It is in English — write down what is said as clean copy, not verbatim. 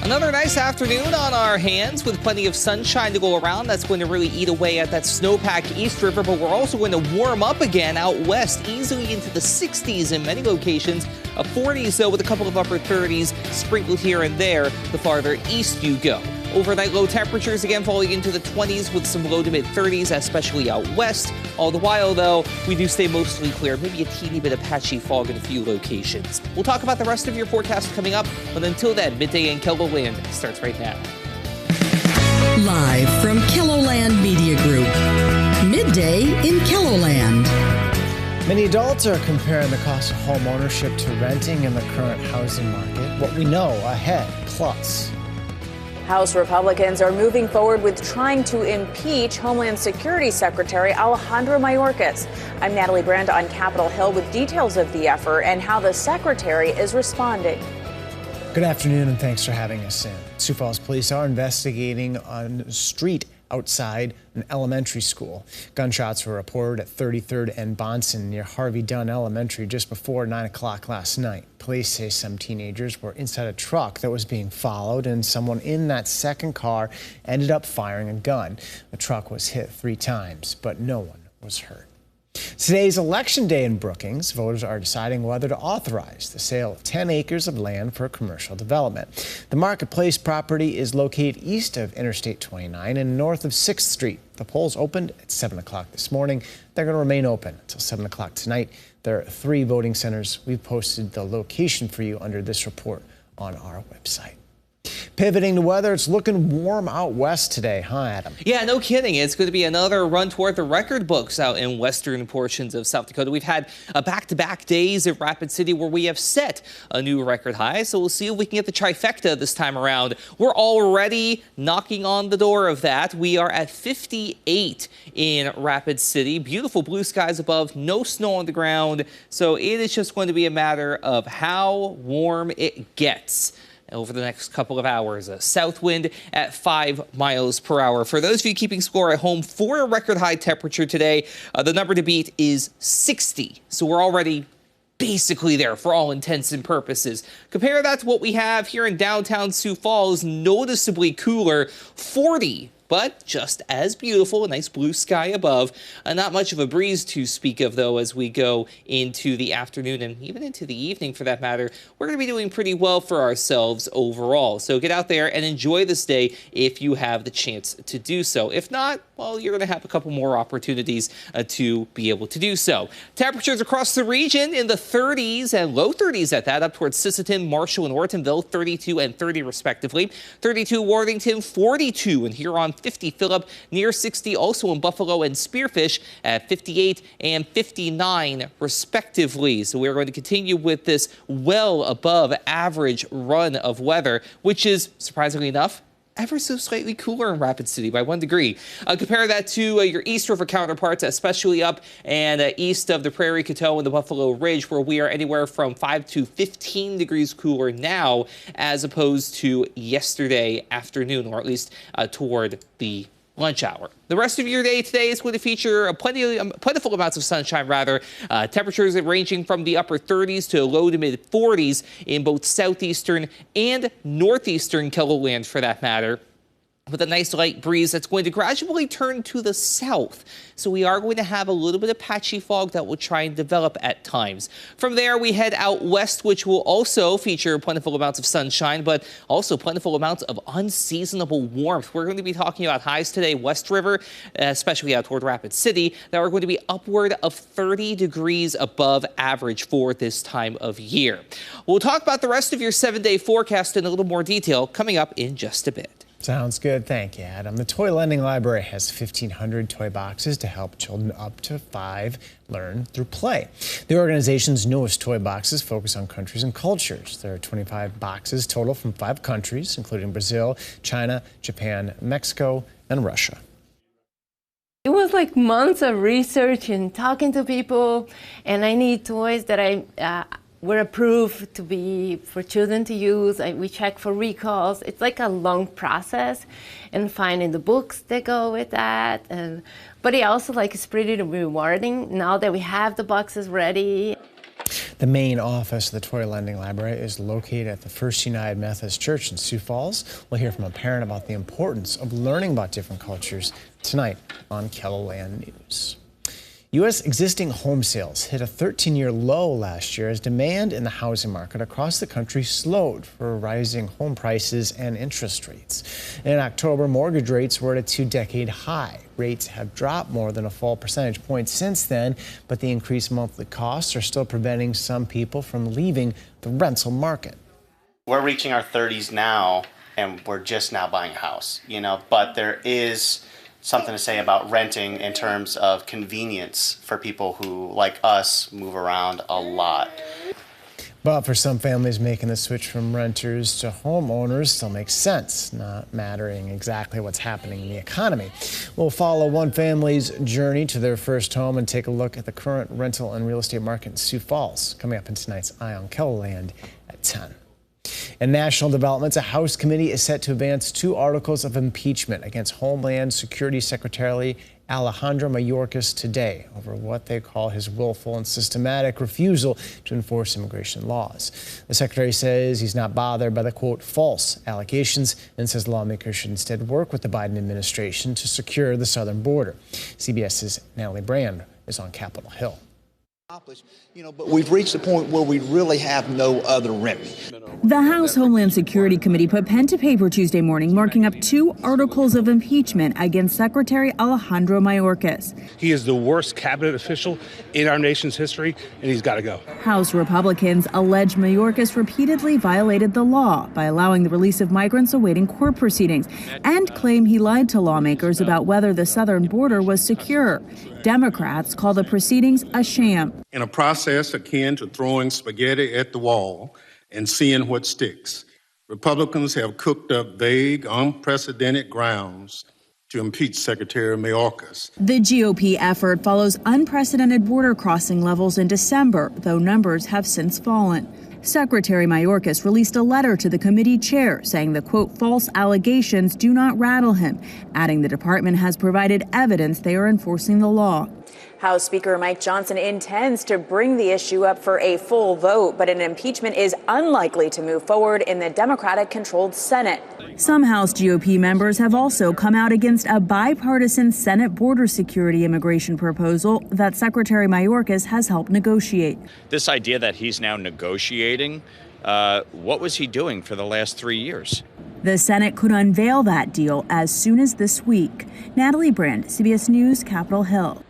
Another nice afternoon on our hands with plenty of sunshine to go around. That's going to really eat away at that snowpack East River, but we're also going to warm up again out west, easily into the 60s in many locations. 40s, though, with a couple of upper 30s sprinkled here and there the farther east you go. Overnight low temperatures again falling into the 20s with some low to mid 30s, especially out west. All the while, though, we do stay mostly clear, maybe a teeny bit of patchy fog in a few locations. We'll talk about the rest of your forecast coming up, but until then, Midday in KELOLAND starts right now. Live from KELOLAND Media Group, Midday in KELOLAND. Many adults are comparing the cost of home ownership to renting in the current housing market. What we know ahead, plus. House Republicans are moving forward with trying to impeach Homeland Security Secretary Alejandro Mayorkas. I'm Natalie Brand on Capitol Hill with details of the effort and how the secretary is responding. Good afternoon and thanks for having us in. Sioux Falls police are investigating on the street outside an elementary school. Gunshots were reported at 33rd and Bonson near Harvey Dunn Elementary just before 9 o'clock last night. Police say some teenagers were inside a truck that was being followed, and someone in that second car ended up firing a gun. The truck was hit 3 times, but no one was hurt. Today's Election Day in Brookings. Voters are deciding whether to authorize the sale of 10 acres of land for commercial development. The Marketplace property is located east of Interstate 29 and north of 6th Street. The polls opened at 7 o'clock this morning. They're going to remain open until 7 o'clock tonight. There are 3 voting centers. We've posted the location for you under this report on our website. Pivoting to weather, it's looking warm out west today, huh, Adam? Yeah, no kidding. It's going to be another run toward the record books out in western portions of South Dakota. We've had back-to-back days at Rapid City where we have set a new record high, so we'll see if we can get the trifecta this time around. We're already knocking on the door of that. We are at 58 in Rapid City. Beautiful blue skies above, no snow on the ground, so it is just going to be a matter of how warm it gets over the next couple of hours. A south wind at 5 miles per hour. For those of you keeping score at home, for a record high temperature today, the number to beat is 60. So we're already basically there for all intents and purposes. Compare that to what we have here in downtown Sioux Falls, noticeably cooler, 40. But just as beautiful, a nice blue sky above. Not much of a breeze to speak of, though, as we go into the afternoon and even into the evening, for that matter. We're going to be doing pretty well for ourselves overall. So get out there and enjoy this day if you have the chance to do so. If not, well, you're going to have a couple more opportunities to be able to do so. Temperatures across the region in the 30s and low 30s at that, up towards Sisseton, Marshall, and Ortonville, 32 and 30 respectively. 32 Worthington, 42 in Huron, 50 Phillip, near 60 also in Buffalo and Spearfish at 58 and 59 respectively. So we're going to continue with this well above average run of weather, which is surprisingly enough ever so slightly cooler in Rapid City by 1 degree. Compare that to your East River counterparts, especially up and east of the Prairie Coteau and the Buffalo Ridge, where we are anywhere from 5 to 15 degrees cooler now as opposed to yesterday afternoon, or at least toward the lunch hour. The rest of your day today is going to feature plentiful amounts of sunshine, temperatures ranging from the upper 30s to low to mid 40s in both southeastern and northeastern KELOLAND, for that matter, with a nice light breeze that's going to gradually turn to the south. So we are going to have a little bit of patchy fog that will try and develop at times. From there, we head out west, which will also feature plentiful amounts of sunshine, but also plentiful amounts of unseasonable warmth. We're going to be talking about highs today, West River, especially out toward Rapid City, that are going to be upward of 30 degrees above average for this time of year. We'll talk about the rest of your 7-day forecast in a little more detail coming up in just a bit. Sounds good. Thank you, Adam. The Toy Lending Library has 1,500 toy boxes to help children up to 5 learn through play. The organization's newest toy boxes focus on countries and cultures. There are 25 boxes total from 5 countries, including Brazil, China, Japan, Mexico, and Russia. It was like months of research and talking to people, and I need toys that were approved to be for children to use. We check for recalls. It's like a long process, and finding the books that go with that. But it also it's pretty rewarding now that we have the boxes ready. The main office of the Toy Lending Library is located at the First United Methodist Church in Sioux Falls. We'll hear from a parent about the importance of learning about different cultures tonight on KELOLAND News. U.S. existing home sales hit a 13-year low last year as demand in the housing market across the country slowed for rising home prices and interest rates. In October, mortgage rates were at a two-decade high. Rates have dropped more than a full percentage point since then, but the increased monthly costs are still preventing some people from leaving the rental market. We're reaching our 30s now, and we're just now buying a house, but there is something to say about renting in terms of convenience for people who, like us, move around a lot. But for some families, making the switch from renters to homeowners still makes sense, not mattering exactly what's happening in the economy. We'll follow one family's journey to their first home and take a look at the current rental and real estate market in Sioux Falls, coming up in tonight's Eye on KELOLAND at 10. In national developments, a House committee is set to advance 2 articles of impeachment against Homeland Security Secretary Alejandro Mayorkas today over what they call his willful and systematic refusal to enforce immigration laws. The secretary says he's not bothered by the, quote, false allegations and says lawmakers should instead work with the Biden administration to secure the southern border. CBS's Natalie Brand is on Capitol Hill. But we've reached the point where we really have no other remedy. The House Homeland Security Committee put pen to paper Tuesday morning, marking up 2 articles of impeachment against Secretary Alejandro Mayorkas. He is the worst cabinet official in our nation's history, and he's got to go. House Republicans allege Mayorkas repeatedly violated the law by allowing the release of migrants awaiting court proceedings and claim he lied to lawmakers about whether the southern border was secure. Democrats call the proceedings a sham. In a process akin to throwing spaghetti at the wall and seeing what sticks, Republicans have cooked up vague, unprecedented grounds to impeach Secretary Mayorkas. The GOP effort follows unprecedented border crossing levels in December, though numbers have since fallen. Secretary Mayorkas released a letter to the committee chair saying the, quote, false allegations do not rattle him, adding the department has provided evidence they are enforcing the law. House Speaker Mike Johnson intends to bring the issue up for a full vote, but an impeachment is unlikely to move forward in the Democratic-controlled Senate. Some House GOP members have also come out against a bipartisan Senate border security immigration proposal that Secretary Mayorkas has helped negotiate. This idea that he's now negotiating, what was he doing for the last 3 years? The Senate could unveil that deal as soon as this week. Natalie Brand, CBS News, Capitol Hill.